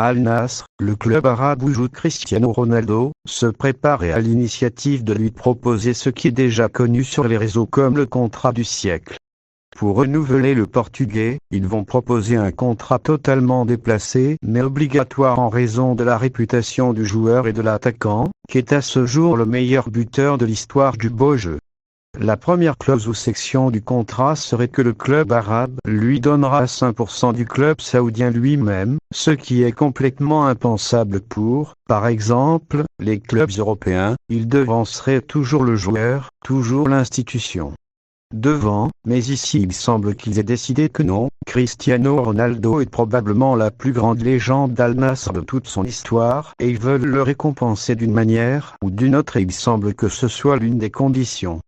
Al Nassr, le club arabe où joue Cristiano Ronaldo, se prépare et a l'initiative de lui proposer ce qui est déjà connu sur les réseaux comme le contrat du siècle. Pour renouveler le Portugais, ils vont proposer un contrat totalement déplacé mais obligatoire en raison de la réputation du joueur et de l'attaquant, qui est à ce jour le meilleur buteur de l'histoire du beau jeu. La première clause ou section du contrat serait que le club arabe lui donnera 5% du club saoudien lui-même, ce qui est complètement impensable pour, par exemple, les clubs européens. Ils devanceraient toujours le joueur, toujours l'institution. Mais ici il semble qu'ils aient décidé que non, Cristiano Ronaldo est probablement la plus grande légende d'Al Nassr de toute son histoire et ils veulent le récompenser d'une manière ou d'une autre et il semble que ce soit l'une des conditions.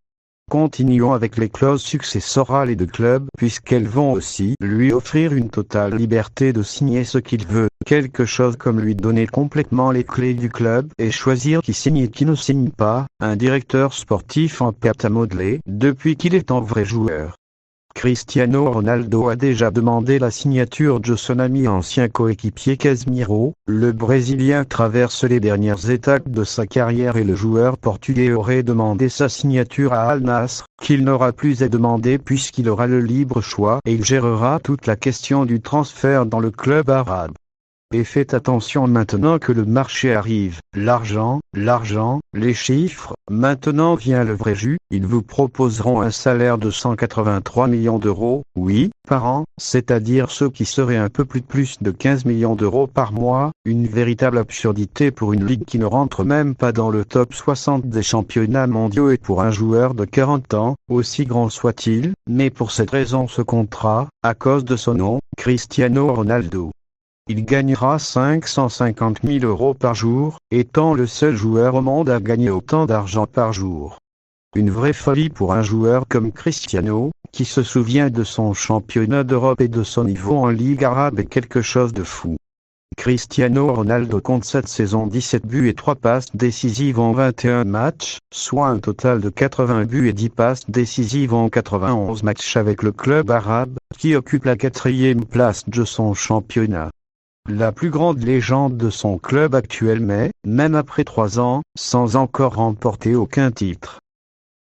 Continuons avec les clauses successorales des clubs puisqu'elles vont aussi lui offrir une totale liberté de signer ce qu'il veut, quelque chose comme lui donner complètement les clés du club et choisir qui signe et qui ne signe pas, un directeur sportif en pâte à modeler depuis qu'il est un vrai joueur. Cristiano Ronaldo a déjà demandé la signature de son ami ancien coéquipier Casemiro. Le Brésilien traverse les dernières étapes de sa carrière et le joueur portugais aurait demandé sa signature à Al Nassr, qu'il n'aura plus à demander puisqu'il aura le libre choix et il gérera toute la question du transfert dans le club arabe. Et faites attention maintenant que le marché arrive, l'argent, les chiffres, maintenant vient le vrai jus, ils vous proposeront un salaire de 183 millions d'euros, oui, par an, c'est-à-dire ce qui serait un peu plus de 15 millions d'euros par mois, une véritable absurdité pour une ligue qui ne rentre même pas dans le top 60 des championnats mondiaux et pour un joueur de 40 ans, aussi grand soit-il, mais pour cette raison ce contrat, à cause de son nom, Cristiano Ronaldo. Il gagnera 550 000 euros par jour, étant le seul joueur au monde à gagner autant d'argent par jour. Une vraie folie pour un joueur comme Cristiano, qui se souvient de son championnat d'Europe et de son niveau en Ligue arabe est quelque chose de fou. Cristiano Ronaldo compte cette saison 17 buts et 3 passes décisives en 21 matchs, soit un total de 80 buts et 10 passes décisives en 91 matchs avec le club arabe, qui occupe la 4e place de son championnat. La plus grande légende de son club actuel mais, même après 3 ans, sans encore remporter aucun titre,